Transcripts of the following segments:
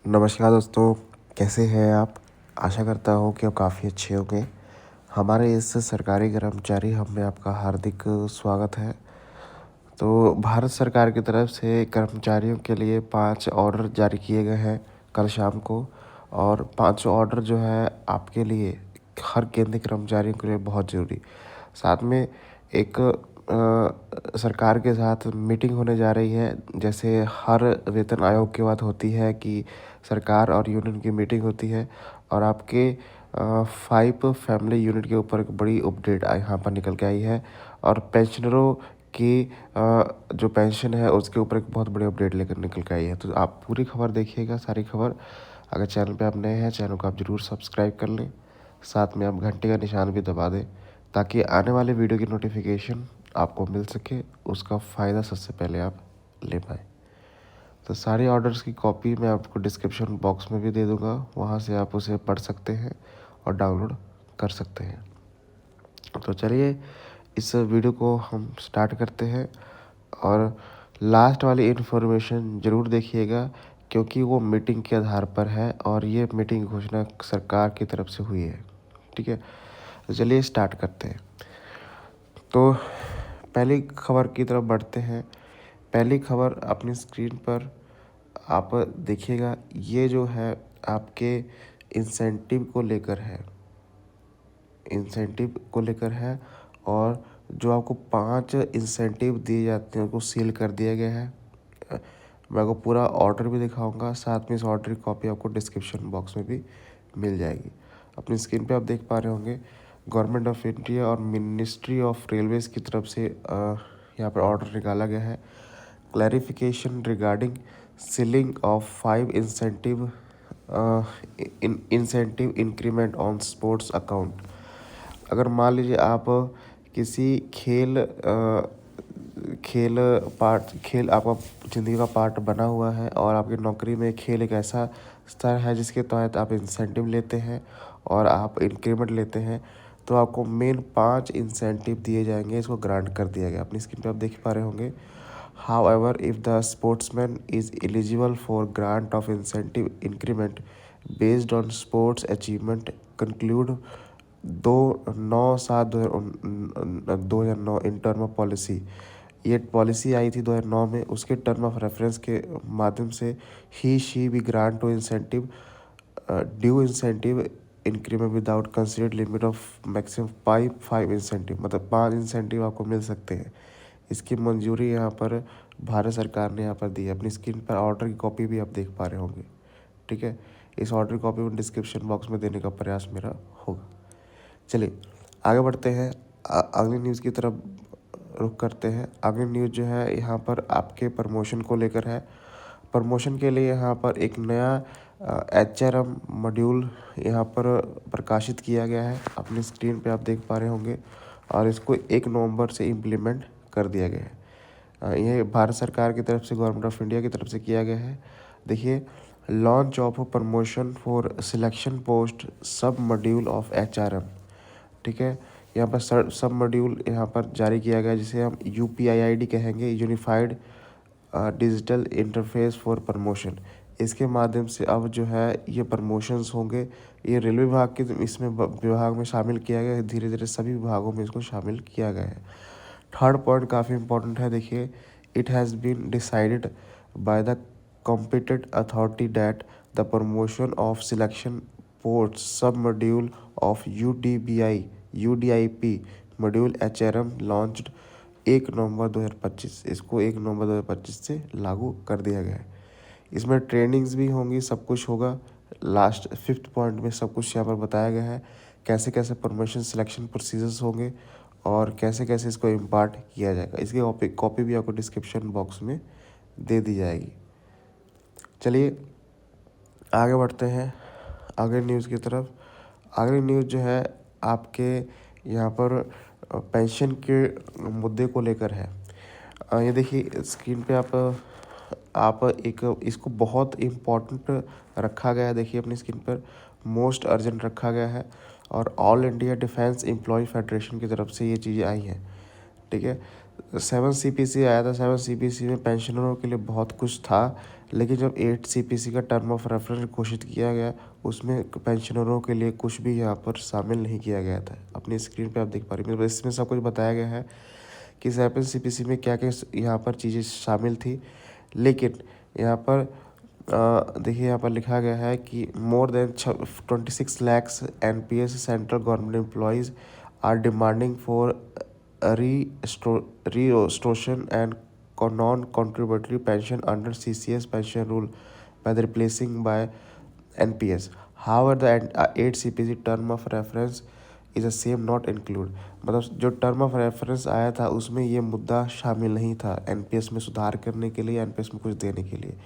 नमस्कार दोस्तों, कैसे हैं आप। आशा करता हूँ कि आप काफ़ी अच्छे होंगे। हमारे इस सरकारी कर्मचारी हब में आपका हार्दिक स्वागत है। तो भारत सरकार की तरफ से कर्मचारियों के लिए 5 ऑर्डर जारी किए गए हैं कल शाम को। और 5 ऑर्डर जो है आपके लिए, हर केंद्रीय कर्मचारियों के लिए बहुत ज़रूरी। साथ में एक सरकार के साथ मीटिंग होने जा रही है। जैसे हर वेतन आयोग के बाद होती है कि सरकार और यूनियन की मीटिंग होती है, और आपके 5 फैमिली यूनिट के ऊपर एक बड़ी अपडेट यहाँ पर निकल के आई है। और पेंशनरों की जो पेंशन है उसके ऊपर एक बहुत बड़ी अपडेट लेकर निकल के आई है। तो आप पूरी खबर देखिएगा, सारी खबर। अगर चैनल पे आप नए हैं, चैनल को आप ज़रूर सब्सक्राइब कर लें। साथ में आप घंटे का निशान भी दबा दें, ताकि आने वाले वीडियो की नोटिफिकेशन आपको मिल सके, उसका फ़ायदा सबसे पहले आप ले पाएँ। तो सारे ऑर्डर्स की कॉपी मैं आपको डिस्क्रिप्शन बॉक्स में भी दे दूँगा, वहाँ से आप उसे पढ़ सकते हैं और डाउनलोड कर सकते हैं। तो चलिए इस वीडियो को हम स्टार्ट करते हैं। और लास्ट वाली इन्फॉर्मेशन ज़रूर देखिएगा, क्योंकि वो मीटिंग के आधार पर है और ये मीटिंग घोषणा सरकार की तरफ से हुई है। ठीक है, तो चलिए स्टार्ट करते हैं। तो पहली खबर की तरफ बढ़ते हैं। पहली खबर अपनी स्क्रीन पर आप देखिएगा। ये जो है आपके इंसेंटिव को लेकर है, इंसेंटिव को लेकर है। और जो आपको 5 इंसेंटिव दिए जाते हैं उनको सील कर दिया गया है। मैं आपको पूरा ऑर्डर भी दिखाऊंगा, साथ में इस ऑर्डर की कॉपी आपको डिस्क्रिप्शन बॉक्स में भी मिल जाएगी। अपनी स्क्रीन पे आप देख पा रहे होंगे, गवर्नमेंट ऑफ इंडिया और मिनिस्ट्री ऑफ रेलवेज की तरफ से यहाँ पर ऑर्डर निकाला गया है। Clarification regarding ceiling of 5 incentive increment on sports account. अगर मान लीजिए आप किसी खेल आपका ज़िंदगी का पार्ट बना हुआ है, और आपकी नौकरी में खेल एक ऐसा स्तर है जिसके तहत आप इंसेंटिव लेते हैं और आप इंक्रीमेंट लेते हैं, तो आपको मेन 5 इंसेंटिव दिए जाएंगे। इसको ग्रांट कर दिया गया। अपनी स्क्रीन पे आप देख पा रहे होंगे। However, if the sportsman is eligible for grant of incentive increment based on sports achievement, conclude 2/9/2009 in term of policy. ये पॉलिसी आई थी 2009 में, उसके टर्म ऑफ रेफरेंस के माध्यम से ही शी भी grant to incentive due incentive increment without considered limit of maximum 5 incentive, मतलब 5 इंसेंटिव आपको मिल सकते हैं। इसकी मंजूरी यहाँ पर भारत सरकार ने यहाँ पर दी है। अपनी स्क्रीन पर ऑर्डर की कॉपी भी आप देख पा रहे होंगे। ठीक है, इस ऑर्डर की कॉपी में डिस्क्रिप्शन बॉक्स में देने का प्रयास मेरा होगा। चलिए आगे बढ़ते हैं, अगली न्यूज़ की तरफ रुख करते हैं। अगली न्यूज़ जो है यहाँ पर आपके प्रमोशन को लेकर है। प्रमोशन के लिए यहाँ पर एक नया HRM मॉड्यूल यहाँ पर प्रकाशित किया गया है। अपनी स्क्रीन पे आप देख पा रहे होंगे, और इसको 1 नवंबर से इम्प्लीमेंट कर दिया गया है। यह भारत सरकार की तरफ से, गवर्नमेंट ऑफ इंडिया की तरफ से किया गया है। देखिए, launch of promotion for selection post सब मॉड्यूल ऑफ HRM। ठीक है, यहाँ पर सब मॉड्यूल यहाँ पर जारी किया गया, जिसे हम UPIID कहेंगे, unified digital interface for promotion. इसके माध्यम से अब जो है ये प्रमोशंस होंगे। ये रेलवे विभाग के इसमें विभाग में शामिल किया गया है। धीरे धीरे सभी विभागों में इसको शामिल किया गया है। थर्ड पॉइंट काफ़ी इंपॉर्टेंट है। देखिए, it has been decided by the competent authority that the promotion of selection post sub module of UDIP module HRM launched 1 नवंबर 2025। इसको 1 नवंबर 2025 से लागू कर दिया गया है। इसमें ट्रेनिंग्स भी होंगी, सब कुछ होगा। लास्ट 5th पॉइंट में सब कुछ यहाँ पर बताया गया है, कैसे कैसे प्रमोशन सिलेक्शन प्रोसीजर्स होंगे और कैसे कैसे इसको इम्पार्ट किया जाएगा। इसकी कॉपी भी आपको डिस्क्रिप्शन बॉक्स में दे दी जाएगी। चलिए आगे बढ़ते हैं अगले न्यूज़ की तरफ। अगली न्यूज़ जो है आपके यहाँ पर पेंशन के मुद्दे को लेकर है। ये देखिए स्क्रीन पे आप एक इसको बहुत इम्पोर्टेंट रखा गया है। देखिए अपनी स्क्रीन पर मोस्ट अर्जेंट रखा गया है, और all India defence employ federation की तरफ से ये चीज़ें आई हैं। ठीक है, 7 CPC आया था। 7 CPC में पेंशनरों के लिए बहुत कुछ था, लेकिन जब 8 CPC का टर्म ऑफ रेफरेंस घोषित किया गया, उसमें पेंशनरों के लिए कुछ भी यहाँ पर शामिल नहीं किया गया था। अपनी स्क्रीन पे आप देख पा रहे हैं, इसमें सब कुछ बताया गया है कि 7 CPC में क्या क्या यहाँ पर चीज़ें शामिल थी। लेकिन यहाँ पर देखिए, यहाँ पर लिखा गया है कि more than 26 lakhs NPS central government employees are demanding for restoration and non-contributory pension under CCS pension rule by the replacing by NPS. However, the 8 CPC term of reference is the same not include. मतलब जो term of reference आया था उसमें ये मुद्दा शामिल नहीं था NPS में सुधार करने के लिए, NPS में कुछ देने के लिए।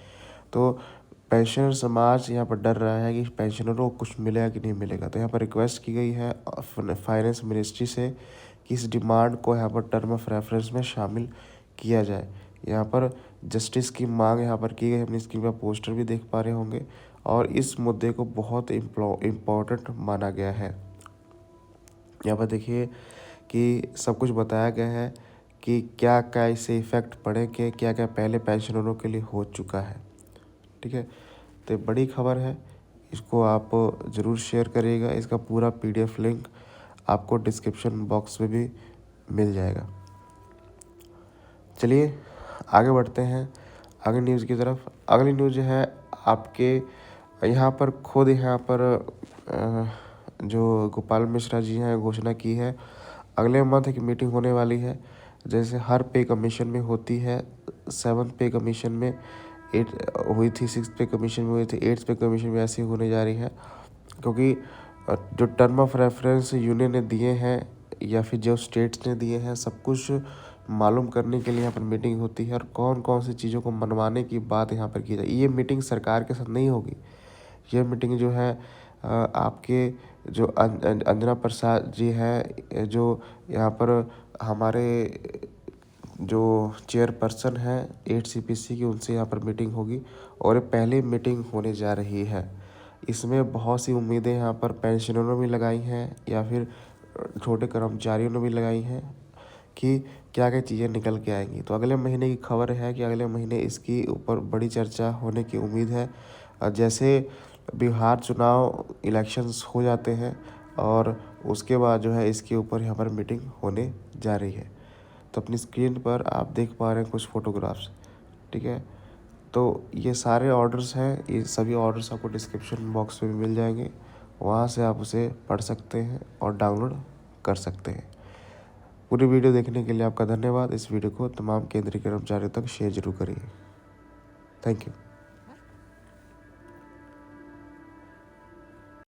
तो पेंशनर समाज यहाँ पर डर रहा है कि पेंशनरों को कुछ मिलेगा कि नहीं मिलेगा। तो यहाँ पर रिक्वेस्ट की गई है फाइनेंस मिनिस्ट्री से कि इस डिमांड को यहाँ पर टर्म ऑफ रेफरेंस में शामिल किया जाए। यहाँ पर जस्टिस की मांग यहाँ पर की गई, अपनी स्क्रीन पर पोस्टर भी देख पा रहे होंगे, और इस मुद्दे को बहुत इम्पोर्टेंट माना गया है। यहाँ पर देखिए कि सब कुछ बताया गया है कि क्या क्या इससे इफ़ेक्ट पड़ेंगे, क्या क्या पहले पेंशनरों के लिए हो चुका है। ठीक है, तो बड़ी खबर है, इसको आप ज़रूर शेयर करिएगा। इसका पूरा PDF लिंक आपको डिस्क्रिप्शन बॉक्स में भी मिल जाएगा। चलिए आगे बढ़ते हैं अगली न्यूज़ की तरफ। अगली न्यूज़ जो है आपके यहाँ पर खुद यहाँ पर जो गोपाल मिश्रा जी हैं घोषणा की है, अगले मंथ एक मीटिंग होने वाली है, जैसे हर पे कमीशन में होती है। 7th पे कमीशन में 8 हुई थी, 6th पे कमीशन में हुई थी, 8th पे कमीशन में ऐसी होने जा रही है, क्योंकि जो टर्म ऑफ रेफरेंस यूनियन ने दिए हैं या फिर जो स्टेट्स ने दिए हैं, सब कुछ मालूम करने के लिए यहाँ पर मीटिंग होती है, और कौन कौन सी चीज़ों को मनवाने की बात यहाँ पर की जाए। ये मीटिंग सरकार के साथ नहीं होगी, ये मीटिंग जो है आपके जो अंजना प्रसाद जी हैं, जो यहाँ पर हमारे जो चेयरपर्सन हैं 8 CPC की, उनसे यहाँ पर मीटिंग होगी, और ये पहली मीटिंग होने जा रही है। इसमें बहुत सी उम्मीदें यहाँ पर पेंशनरों ने भी लगाई हैं या फिर छोटे कर्मचारियों ने भी लगाई हैं कि क्या क्या चीज़ें निकल के आएंगी। तो अगले महीने की खबर है कि अगले महीने इसकी ऊपर बड़ी चर्चा होने की उम्मीद है। जैसे बिहार चुनाव इलेक्शंस हो जाते हैं, और उसके बाद जो है इसके ऊपर यहाँ पर मीटिंग होने जा रही है। तो अपनी स्क्रीन पर आप देख पा रहे हैं कुछ फ़ोटोग्राफ्स। ठीक है, तो ये सारे ऑर्डर्स हैं, ये सभी ऑर्डर्स आपको डिस्क्रिप्शन बॉक्स में मिल जाएंगे, वहाँ से आप उसे पढ़ सकते हैं और डाउनलोड कर सकते हैं। पूरी वीडियो देखने के लिए आपका धन्यवाद। इस वीडियो को तमाम केंद्रीय कर्मचारियों तक शेयर जरूर करिए। Thank you.